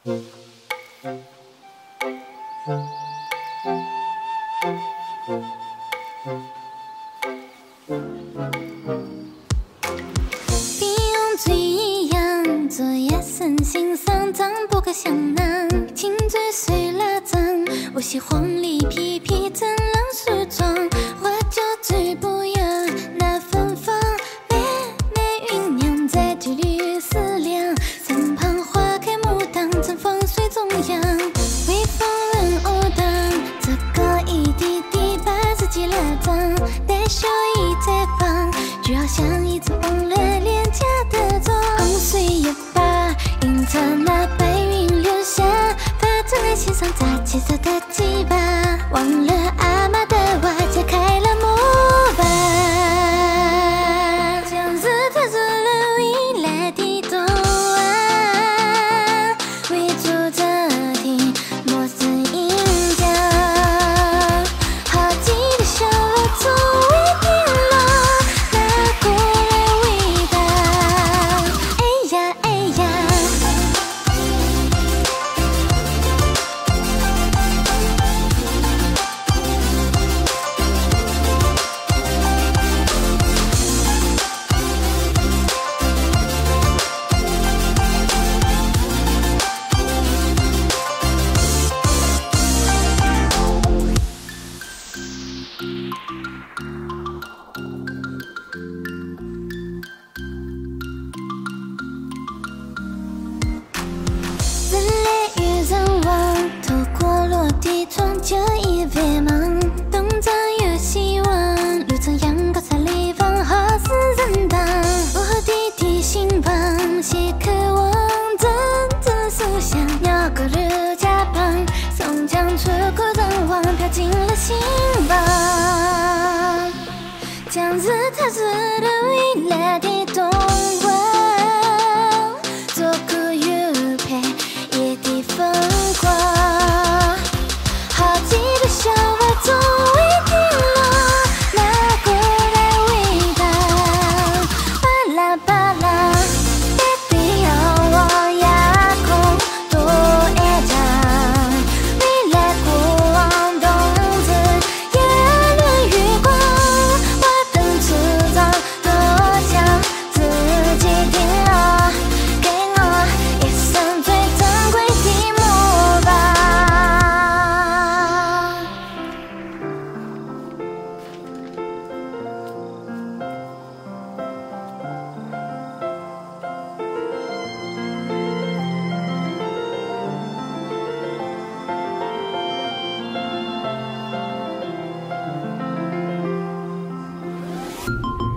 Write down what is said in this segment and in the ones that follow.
用嘴一样，昨夜深情上当，不可相让。情追碎了账，我喜黄里皮皮真浪梳妆，花就最不要那芬芳，美美酝酿在几缕思量，身旁花开牡丹，绽放水中央。微风任偶荡，这个一滴滴把自己拉长，待袖一再放，就好像一只忘了廉价的妆。共岁月吧，映着那白云流下，发正在心上扎起色的鸡巴，忘了阿妈的话，解开了魔法，将日它做了未来的动啊，围住这听陌生音响，好记的小路从未停落，拿过来味道，哎呀哎呀。人来与人往，透过落地窗就已别忙。东张有希望，路程阳高才立方，好似人当。我弟弟心旁，些渴望阵阵书香。鸟歌日家旁，松江出口人望，飘进了心房。将日它是了未来的动光，做个乐配。夜的疯狂，好记的笑话从未停落，拿过来味道，巴拉巴拉，别的仰望夜空多爱长，未来过往冬至夜轮月光，花灯初长多想自己定了，给我一生最珍贵的魔法。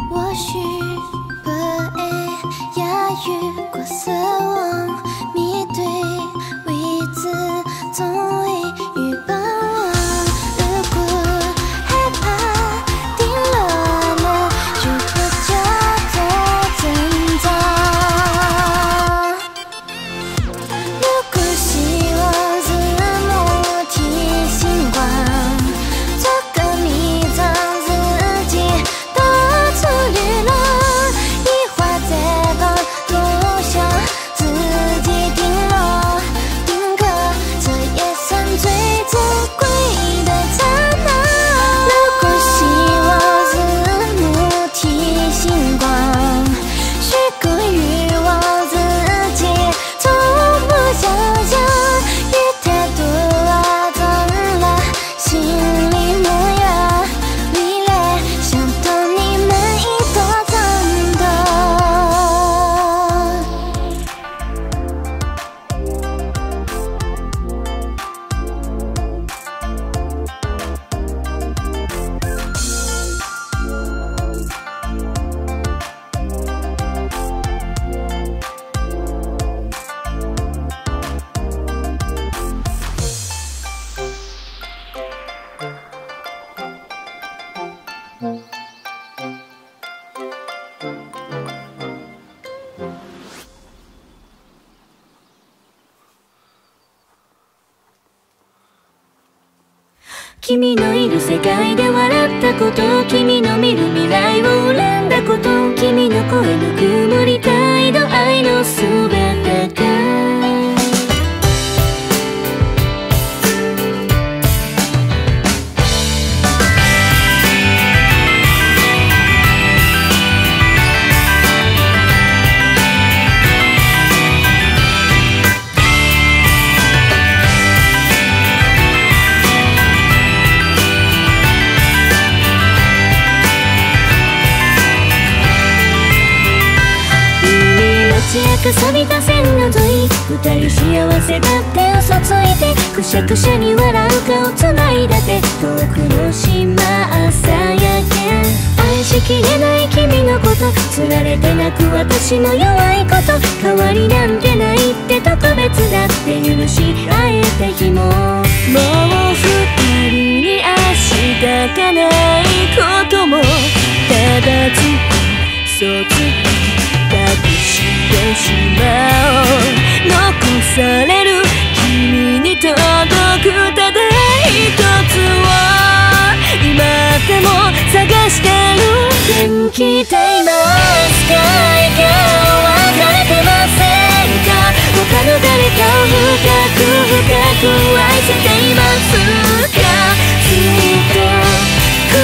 或许不爱压抑过失望，面对未知总会预报。如果害怕定落了，就不叫做挣扎。如果希望是母体星光，做个迷藏自己。出绿了，一花再放，多想自己定落，定格这一生最珍贵的刹那。如果希望是母体星光，许个欲望自己从不想象，雨太多啊，脏了心里模样，未来想到你们一朵颤抖。君のいる世界で笑ったこと、君の見る未来を恨んだこと、君の声の曇り態度、愛のすべてがか錆びた線の沿い、二人幸せだって嘘ついて、くしゃくしゃに笑う顔つないだて、遠くの島朝焼け、愛しきれない君のこと、釣られて泣く私の弱いこと、変わりなんてないって特別だって許し合えた日も、もう二人に明日がないことも、ただずっとそっと隠してしまおう。残される君に届くただ一つを、今でも探してる。電気タイマースカイが別れてませんか？他の誰かを深く深く愛せていますか？ずっと来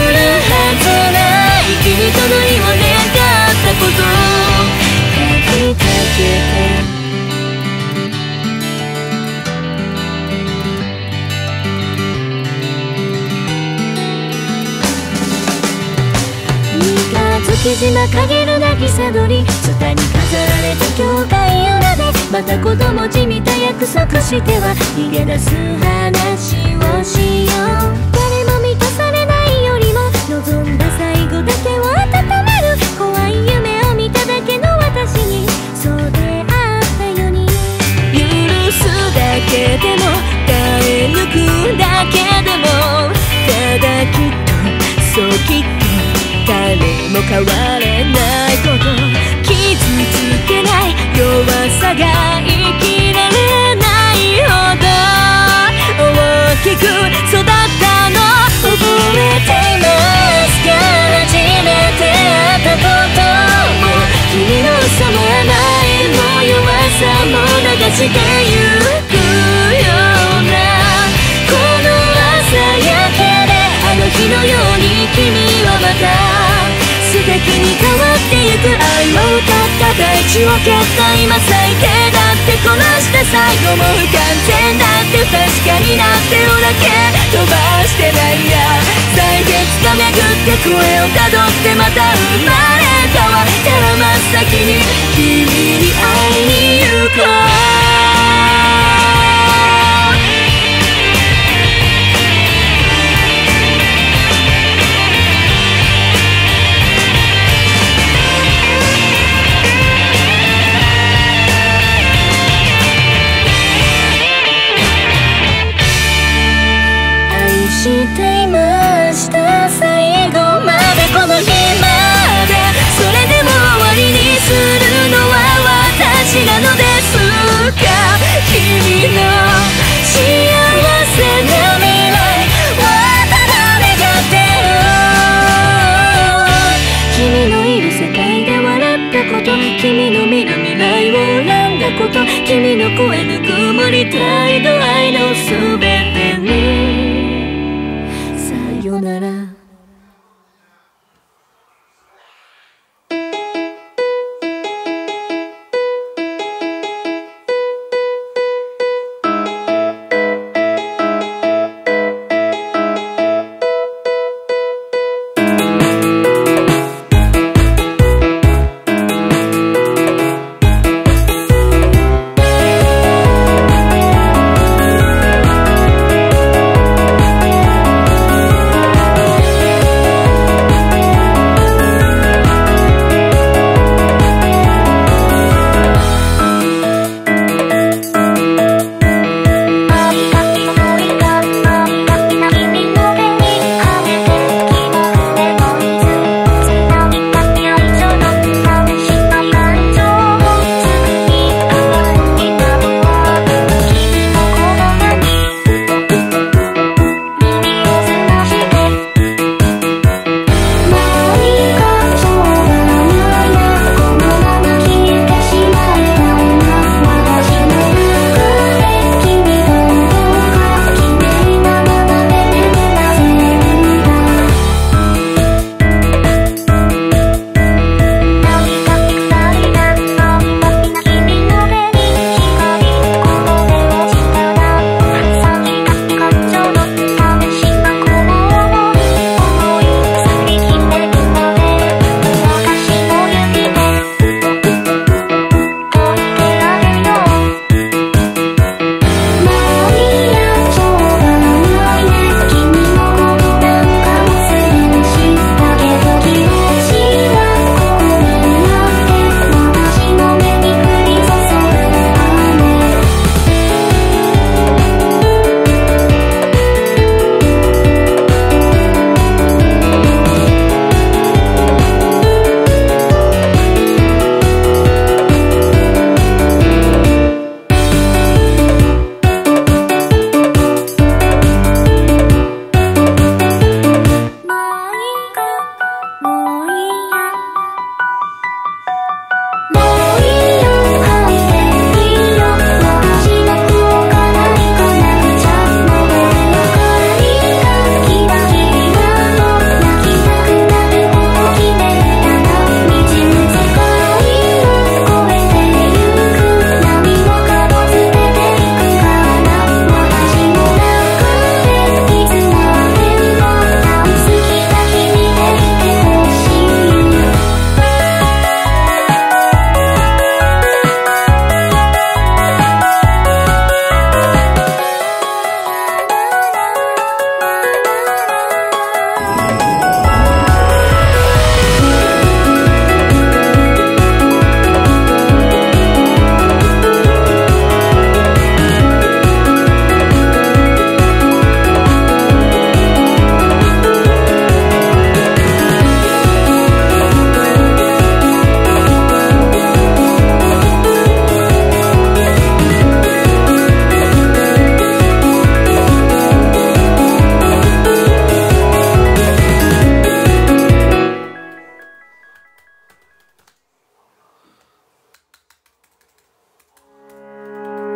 るはずない君とのいを願ったことを書きかけて、月島陰る渚鳥、ツタに飾られた教会裏で、また子供じみた約束しては逃げ出す話をしよう。誰も満たされないよりも望んだ最後だけを温める、怖い夢を見ただけの私にそうであったように、許すだけでも耐え抜くだけでも、ただきっとそうきっと誰も変われないこと、傷つけない弱さが生きられないほど大きく育ったの覚えていますか？初めて会ったことも、君の嘘も甘えも弱さも流してゆくような、この朝焼けであの日のように君はまた素敵に変わってゆく。愛を歌った大地を蹴った今最低だってこなした最後も不完全だって不確かになってるだけ飛ばしてないや、歳月が巡って声をたどってまた生まれ変わったら真っ先に君に会いに行こう。していました最後までこの日まで、それでも終わりにするのは私なのですか？君の幸せな未来はただ願ってる。君のいる世界で笑ったこと、君の見る未来を選んだこと、君の声ぬくもりたい度合いのすべてにさよなら。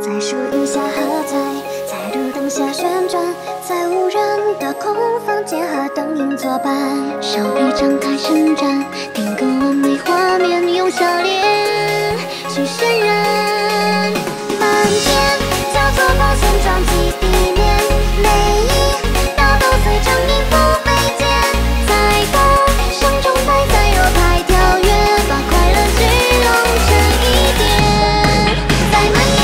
在树荫下喝彩，在路灯下旋转，在无人的空房间和灯影作伴，手臂张开伸展，定格完美画面，用笑脸去渲染。满天交错光线撞击地面，每一道都随着音符飞溅，在歌声中摆在若拍跳跃，把快乐聚拢成一点，在蔓延。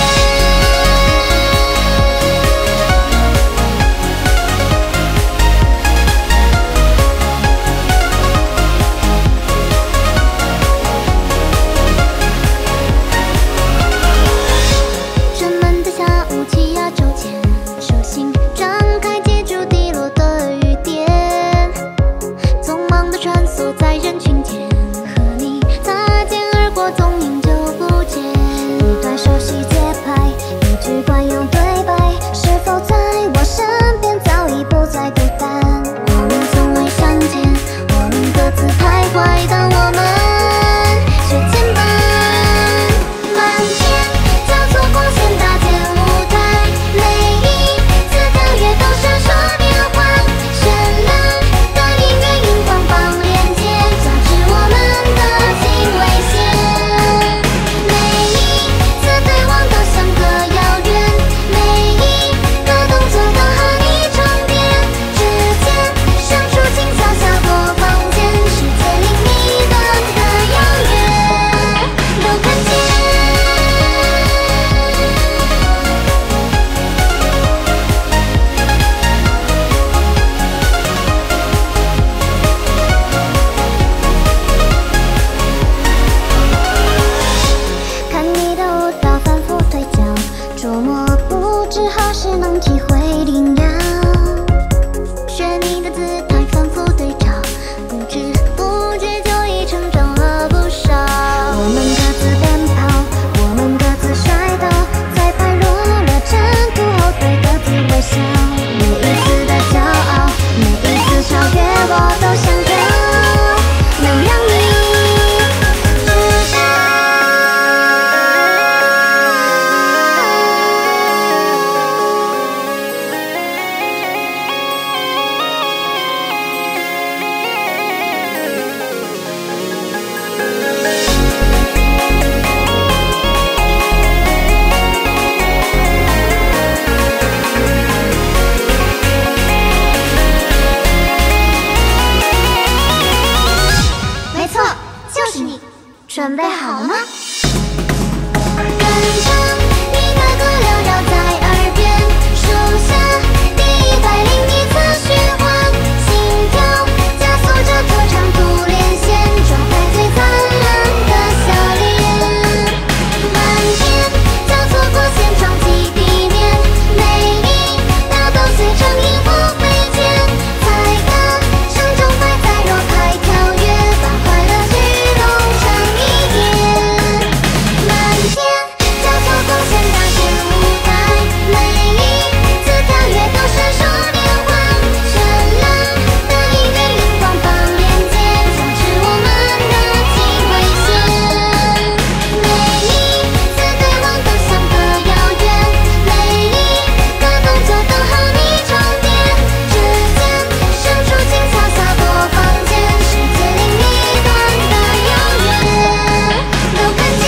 沉闷的下午，气压骤减，手心张开，接住滴落的雨点，匆忙的穿梭在人群间，和你擦肩而过，踪影就不见。一段熟悉节拍，一句惯用对白，是否在我身边早已不再孤单？我们从未相见，我们各自徘徊，但我们却牵绊。满天交错光线搭建舞台，每一次跳跃都闪烁变幻，绚烂的音乐荧光棒连接，交织我们的心危险。每一次对望都相隔遥远，每一个动作都和你重叠，指尖伸出轻巧小过房间，世界另一端的遥远都看见。看你的舞蹈反复对角，琢磨不知何时能体会灵药。学你的姿态反复对照，不知不觉就已成长了不少。我们各自奔跑，我们各自摔倒，在拍落了尘土后对各自微笑。每一次的骄傲，每一次超越，我都想要能让你知道。没错，就是你，准备好了吗？跟唱你的歌缭绕在耳边，数下第101次循环，心跳加速着拖长途连线，状态最灿烂的笑脸。满天交错光线撞击地面，每一道都随着音符飞溅，在歌声中摆在若拍跳跃，把快乐聚拢成一点。满天交错光线搭建舞台，每一次跳跃都闪烁变幻，绚烂的音乐荧光棒连接，交织我们的心危险。每一次对望都相隔遥远，每一个动作都和你重叠，指尖伸出轻巧小过房间，世界另一端的遥远都看见。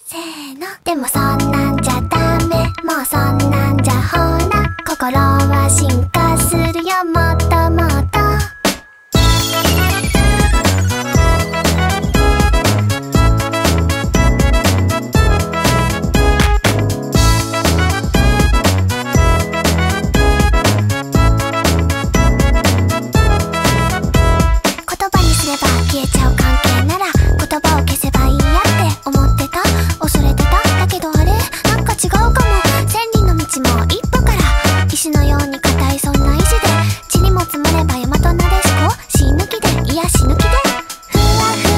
せーの。でもそんなんじゃダメ、もうそんなんじゃほら、心は進化するよ、もっともっと。言葉にすれば消えちゃう関係なら、言葉を消せばいいやって思ってた、恐れてた。だけどあれなんか違うかも。千里の道も一歩から、石のように硬いそんな意志で、地にも積もれば大和なでしこ、死ぬ気で、いや死ぬ気で、ふわふわ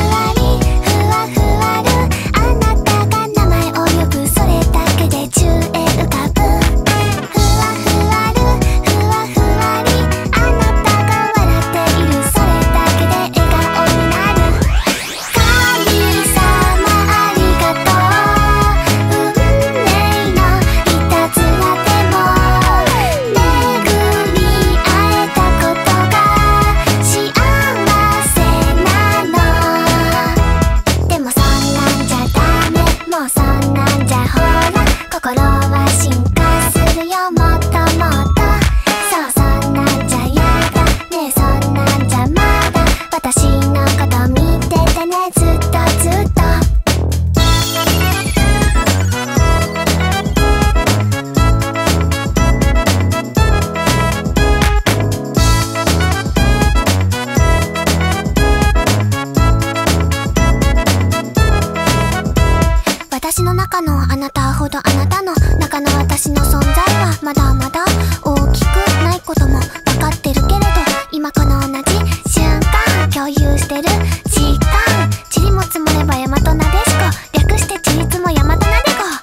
中のあなたほどあなたの中の私の存在はまだまだ大きくないことも分かってるけれど、今この同じ瞬間共有してる時間、塵も積もれば大和なでしこ、略してちりつも大和なでこ。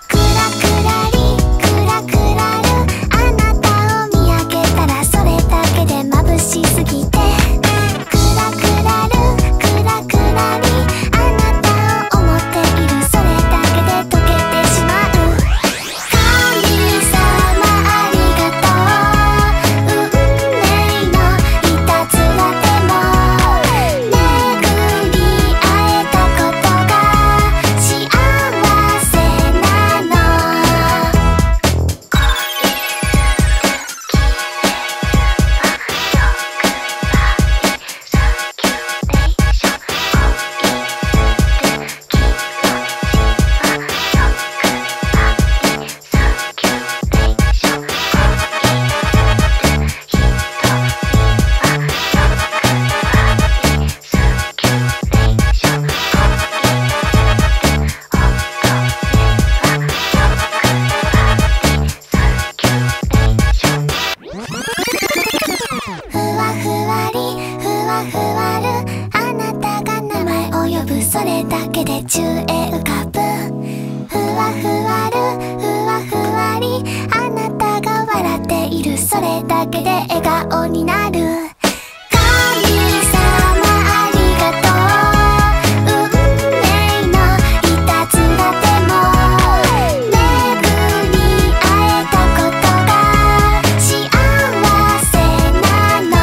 クラクラリクラクラル、あなたを見上げたらそれだけで眩しすぎて、クラクラルクラクラリ、あなたを思っているそれだけで溶けてしまう。神様ありがとう、運命のいたずらでも巡り会えたことが幸せなの。ふわふわりふわふわる、あなたが名前を呼ぶそれだけで宙へ浮かぶ。ふわふわるふわふわり、あなたが笑っているそれだけで笑顔になる。神様ありがとう、運命のいたずらでも巡り会えたことが幸せなの。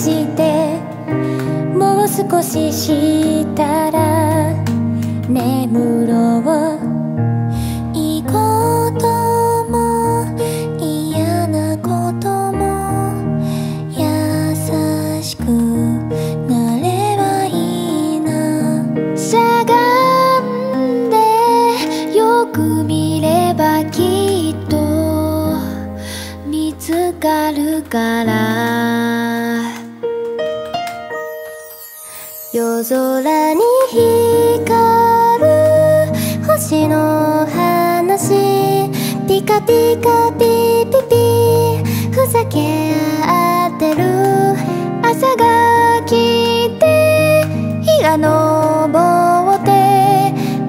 してもう少ししたら眠ろう。いいことも嫌なことも優しくなればいいな。しゃがんでよく見ればきっと見つかるから。夜空に光る星の話、ピカピカピピピふざけ合ってる。朝が来て日が昇って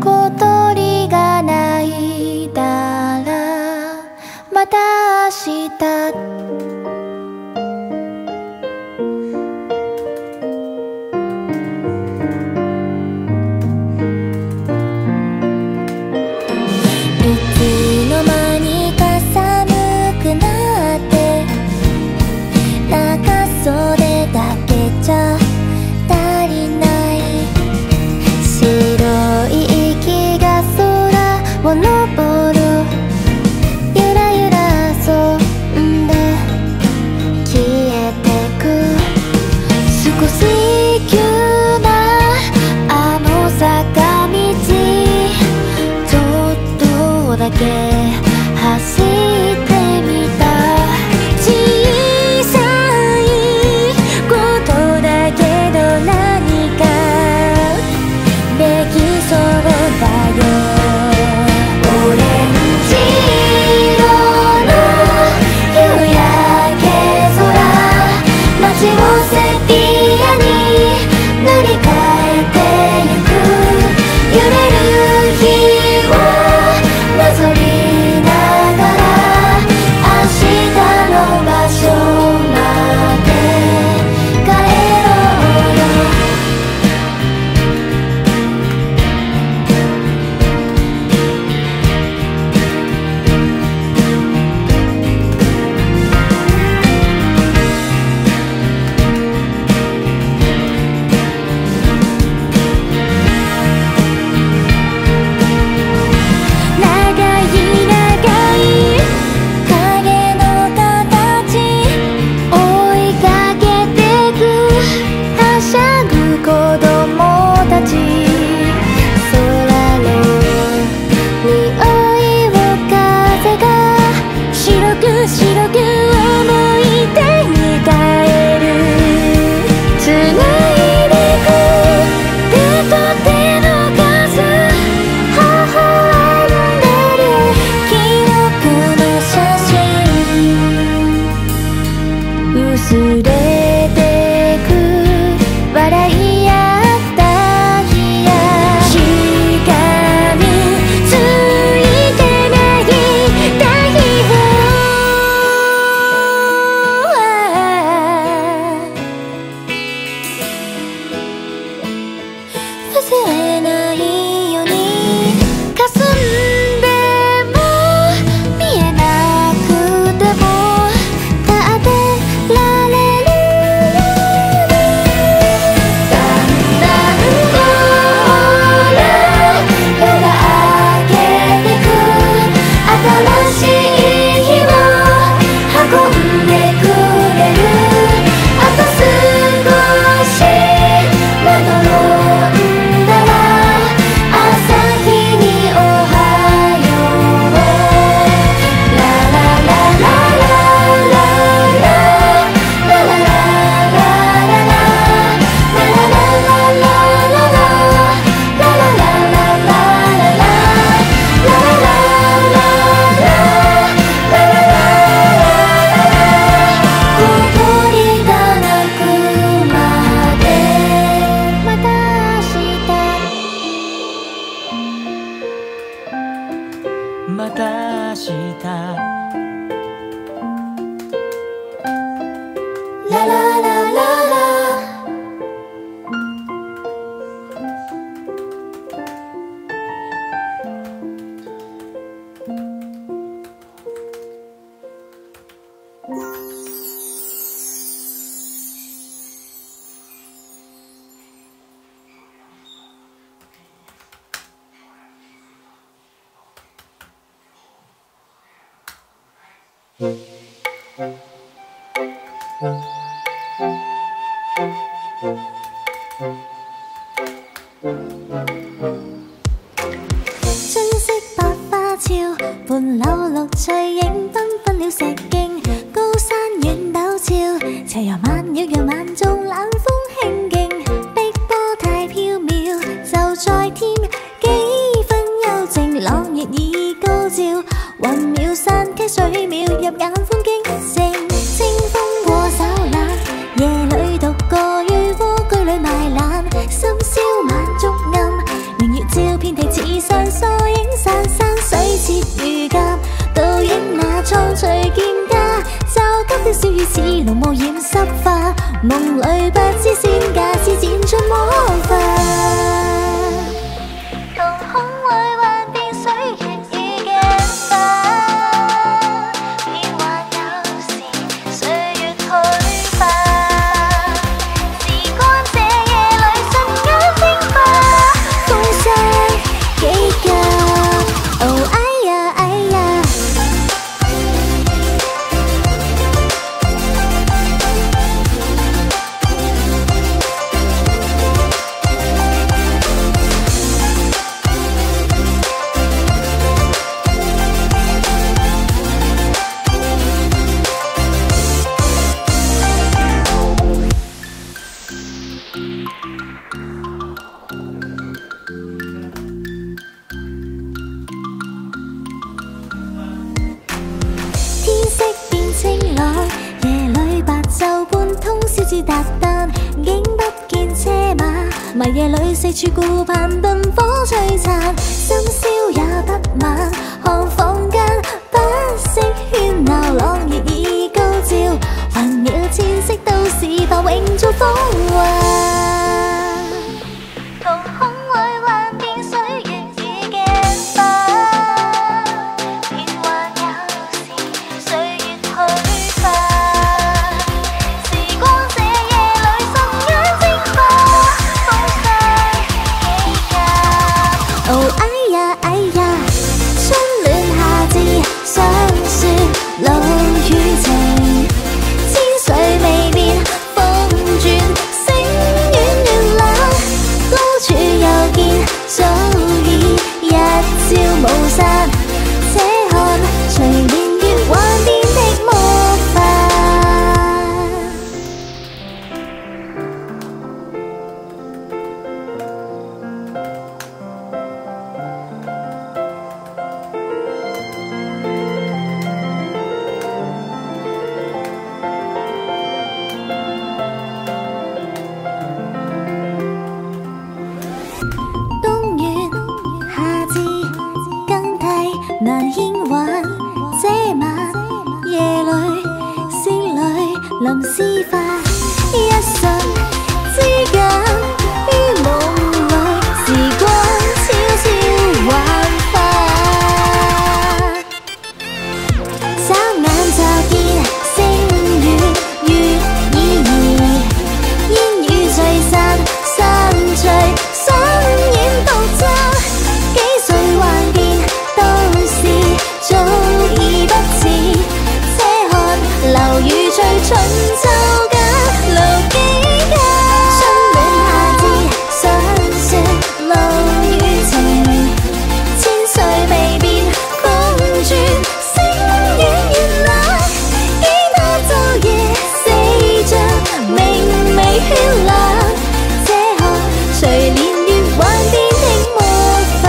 小鳥が鳴いたらまた明日。走ってみた。小さいことだけど何かできそうだよ。オレンジ色の夕焼け空、街をセピアに塗り替えてゆく。揺れる日をなぞりながら明日の場所まで帰ろうよ。薄れてく笑い合った日やしがみついて泣いた日を忘れないように霞んでも見えなくてもまどろんだら色百花俏，伴柳綠翠影繽紛了石徑，高山遠陡峭，斜陽晚繞讓萬眾冷風輕勁，碧波太飄渺，就再添幾分幽靜，朗月已高照，雲描山溪水渺入眼歡驚盛，清風過手冷，夜裏獨個於蝸居裏埋懶，深宵晚燭暗，明月照遍地似上疏影散山水切如甲，倒影那蒼翠劍家，驟急的小雨似濃霧染濕髮，夢裏不知仙家施展出魔法，瞳孔裏幻變水月與鏡花，變幻有時歲月去化，時光這夜裏瞬間蒸發，風霜幾急，哦哎呀哎呀。天色變清朗，夜裏白晝般通宵至達旦，竟不見車馬，迷夜裏四處顧盼，燈火璀璨，深宵也不晚，看坊間不息喧鬧，朗月已高照，環繞千色都市繁榮做風華，瞳孔裏幻變水月與鏡花，變幻有時歲月去化，時光這夜裏瞬間蒸發，風霜幾急，哦哎呀哎呀，春暖夏至霜雪露雨情，千歲未變風轉星遠遠冷，高處又見早已日照無散，且看隨年月幻變的魔法。冬遠夏至更替難牽挽，這晚夜裏仙女臨絲髮，一瞬之間於夢裏時光悄悄幻化，眨眼就見星月月已移，煙雨聚散散聚雙影獨爭，幾歲幻變都是早已不似，且看流雨隨春秋間路幾間，春暖夏至霜雪露雨情，千歲未變風轉星遠遠冷，幾多晝夜四象明媚絢爛，這看隨年月幻變的魔法。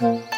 嗯。